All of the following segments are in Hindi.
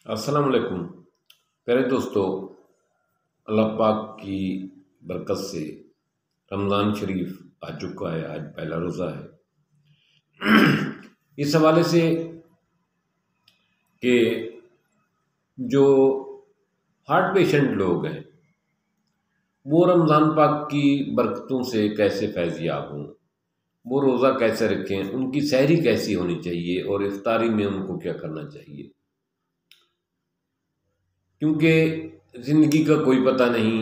अस्सलाम वालेकुम। प्यारे दोस्तों, अल्लाह पाक की बरकत से रमज़ान शरीफ आ चुका है। आज पहला रोज़ा है। इस हवाले से कि जो हार्ट पेशेंट लोग हैं वो रमज़ान पाक की बरकतों से कैसे फैज़याब हों, वो रोज़ा कैसे रखें, उनकी सहरी कैसी होनी चाहिए और इफ्तारी में उनको क्या करना चाहिए। क्योंकि ज़िंदगी का कोई पता नहीं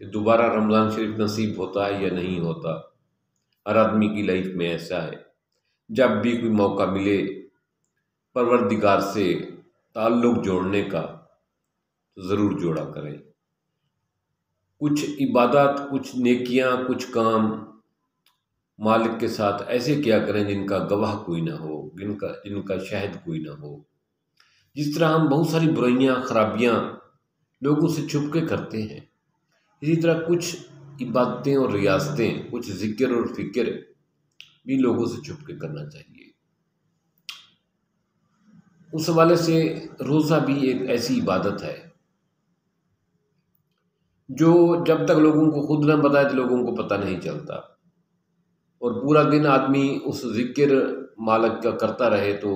कि दोबारा रमज़ान शरीफ नसीब होता है या नहीं होता। हर आदमी की लाइफ में ऐसा है, जब भी कोई मौका मिले परवरदिगार से ताल्लुक़ जोड़ने का तो ज़रूर जोड़ा करें। कुछ इबादत, कुछ नेकियां, कुछ काम मालिक के साथ ऐसे किया करें जिनका गवाह कोई ना हो, जिनका जिनका शाहिद कोई ना हो। जिस तरह हम बहुत सारी बुराइयां, खराबियां लोगों से छुप के करते हैं, इसी तरह कुछ इबादतें और रियासतें, कुछ ज़िक्र और फ़िक्र भी लोगों से छुप के करना चाहिए। उस हवाले से रोज़ा भी एक ऐसी इबादत है जो जब तक लोगों को खुद न बताए तो लोगों को पता नहीं चलता, और पूरा दिन आदमी उस ज़िक्र मालिक का करता रहे तो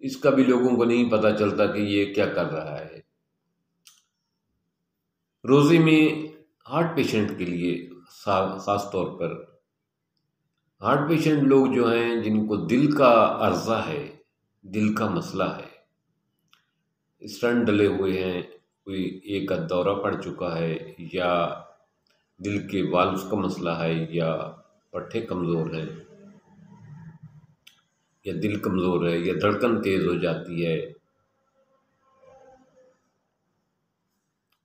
इसका भी लोगों को नहीं पता चलता कि ये क्या कर रहा है। रोज़े में हार्ट पेशेंट के लिए ख़ास तौर पर हार्ट पेशेंट लोग जो हैं, जिनको दिल का अर्जा है, दिल का मसला है, स्टंट डले हुए हैं, कोई एक का दौरा पड़ चुका है, या दिल के वाल्व्स का मसला है, या पट्टे कमज़ोर हैं, या दिल कमज़ोर है, या धड़कन तेज़ हो जाती है,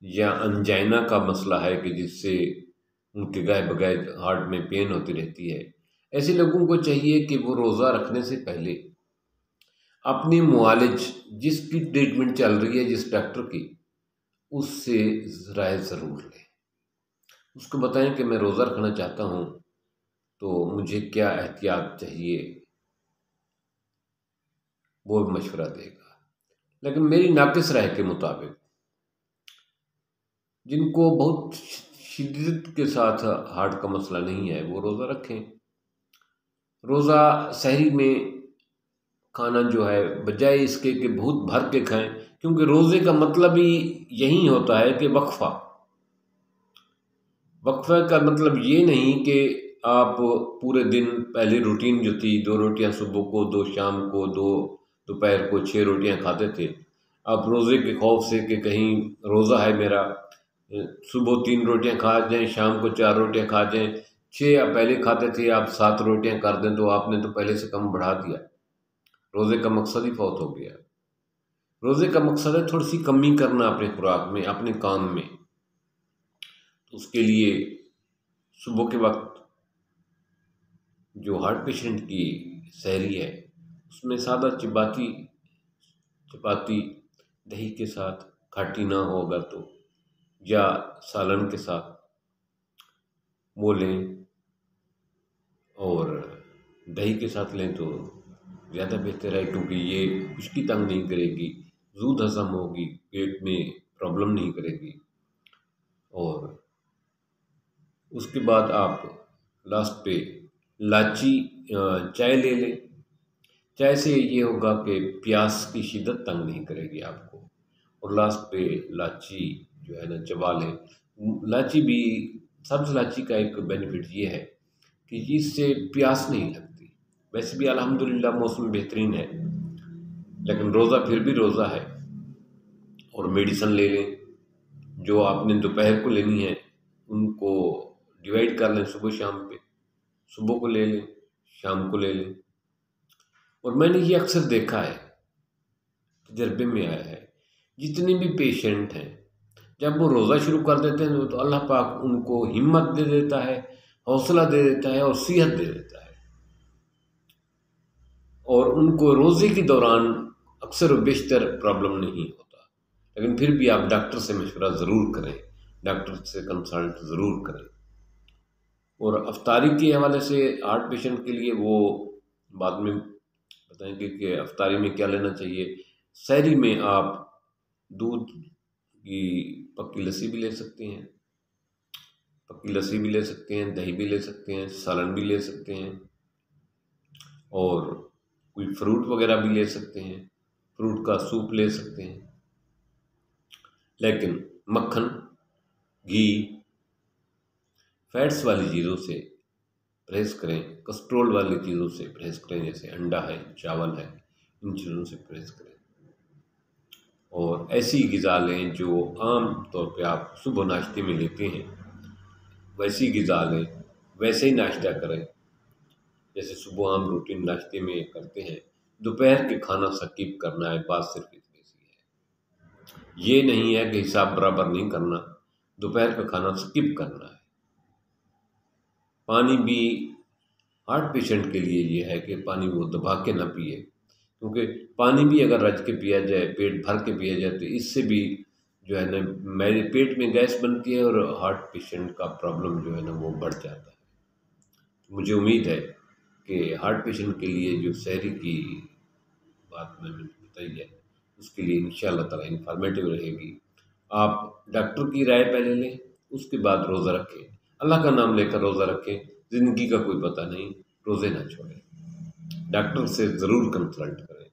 या अंजाइना का मसला है कि जिससे उनके गाए बगाए हार्ट में पेन होती रहती है। ऐसे लोगों को चाहिए कि वो रोज़ा रखने से पहले अपनी मुआलिज, जिसकी ट्रीटमेंट चल रही है जिस डॉक्टर की, उससे राय ज़रूर लें। उसको बताएं कि मैं रोज़ा रखना चाहता हूँ तो मुझे क्या एहतियात चाहिए, वो भी मशवरा देगा। लेकिन मेरी नाक़िस राय के मुताबिक जिनको बहुत शिद्दत के साथ हार्ट का मसला नहीं है वो रोज़ा रखें। रोज़ा सहरी में खाना जो है, बजाय इसके कि बहुत भर के खाएं, क्योंकि रोज़े का मतलब ही यही होता है कि वक्फ़ा। वक्फ़ा का मतलब ये नहीं कि आप पूरे दिन पहले रूटीन जो थी, 2 रोटियां सुबह को, 2 शाम को, 2 दोपहर को, 6 रोटियां खाते थे। आप रोज़े के खौफ से कि कहीं रोज़ा है मेरा, सुबह 3 रोटियां खा जाएं, शाम को 4 रोटियां खा जाएं, 6 आप पहले खाते थे, आप 7 रोटियां कर दें तो आपने तो पहले से कम बढ़ा दिया। रोज़े का मकसद ही फौत हो गया। रोज़े का मकसद है थोड़ी सी कमी करना अपने खुराक में, अपने काम में। तो उसके लिए सुबह के वक्त जो हार्ट पेशेंट की सहरी है, उसमें सादा चपाती चपाती दही के साथ, खट्टी ना हो अगर तो, या सालन के साथ वो लें, और दही के साथ लें तो ज़्यादा बेहतर है, क्योंकि ये खुश्की तंग नहीं करेगी, दूध हज़म होगी, पेट में प्रॉब्लम नहीं करेगी। और उसके बाद आप लास्ट पे इलायची, चाय ले लें। चाय से ये होगा कि प्यास की शिद्दत तंग नहीं करेगी आपको। और लास्ट पे इलायची जो है ना चबा लें। इलायची भी, सब्ज़ इलायची का एक बेनिफिट ये है कि इससे प्यास नहीं लगती। वैसे भी अल्हम्दुलिल्लाह मौसम बेहतरीन है, लेकिन रोज़ा फिर भी रोज़ा है। और मेडिसिन ले लें, जो आपने दोपहर को लेनी है उनको डिवाइड कर लें सुबह शाम पे। सुबह को ले लें, शाम को ले लें। और मैंने ये अक्सर देखा है, तजर्बे में आया है, जितने भी पेशेंट हैं जब वो रोज़ा शुरू कर देते हैं तो अल्लाह पाक उनको हिम्मत दे देता है, हौसला दे देता है और सेहत दे देता है। और उनको रोज़े के दौरान अक्सर व बेशतर प्रॉब्लम नहीं होता। लेकिन फिर भी आप डॉक्टर से मशवरा ज़रूर करें, डॉक्टर से कंसल्ट ज़रूर करें। और अफ्तारी के हवाले से हार्ट पेशेंट के लिए वो बाद में बताएंगे कि अफ्तारी में क्या लेना चाहिए। सहरी में आप दूध की पक्की लस्सी भी ले सकते हैं, दही भी ले सकते हैं, सालन भी ले सकते हैं और कोई फ्रूट वगैरह भी ले सकते हैं, फ्रूट का सूप ले सकते हैं। लेकिन मक्खन, घी, फैट्स वाली चीज़ों से परहेज़ करें, कोलेस्ट्रॉल वाली चीज़ों से परहेज़ करें, जैसे अंडा है, चावल है, इन चीज़ों से परहेज़ करें और ऐसी ग़िज़ा लें जो आम तौर पे आप सुबह नाश्ते में लेते हैं, वैसी ग़िज़ा लें, वैसे ही नाश्ता करें जैसे सुबह हम रूटीन नाश्ते में करते हैं। दोपहर के खाना स्किप करना है, बात सिर्फ इतनी सी है। ये नहीं है कि हिसाब बराबर नहीं करना, दोपहर का खाना स्किप करना है। पानी भी हार्ट पेशेंट के लिए ये है कि पानी वो दबा के ना पिए, क्योंकि पानी भी अगर रज के पिया जाए, पेट भर के पिया जाए, तो इससे भी जो है ना मेरे पेट में गैस बनती है और हार्ट पेशेंट का प्रॉब्लम जो है ना वो बढ़ जाता है। मुझे उम्मीद है कि हार्ट पेशेंट के लिए जो सहरी की बात मैंने बताई है, उसके लिए इंशाअल्लाह ताला इन्फॉर्मेटिव रहेगी। आप डॉक्टर की राय पहले लें, उसके बाद रोज़ा रखें। अल्लाह का नाम लेकर रोज़ा रखें, ज़िंदगी का कोई पता नहीं, रोज़े ना छोड़ें। डॉक्टर से ज़रूर कंसल्ट करें।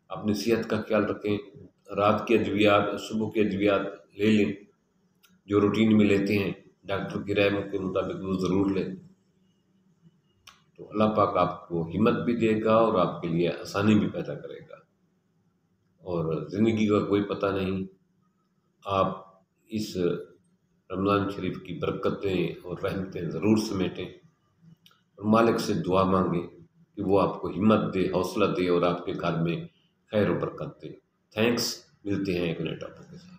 अपनी सेहत का ख्याल रखें, रात के अद्वियात, सुबह के अद्वियात ले लें, जो रूटीन में लेते हैं, डॉक्टर की राय के मुताबिक वो ज़रूर लें। तो अल्लाह पाक आपको हिम्मत भी देगा और आपके लिए आसानी भी पैदा करेगा। और ज़िंदगी का कोई पता नहीं, आप इस रमज़ान शरीफ की बरकतें और रहमतें ज़रूर समेटें और मालिक से दुआ मांगें कि वो आपको हिम्मत दे, हौसला दे और आपके घर में खैर और बरकत दे। थैंक्स, मिलते हैं एक नए टॉपिक के साथ।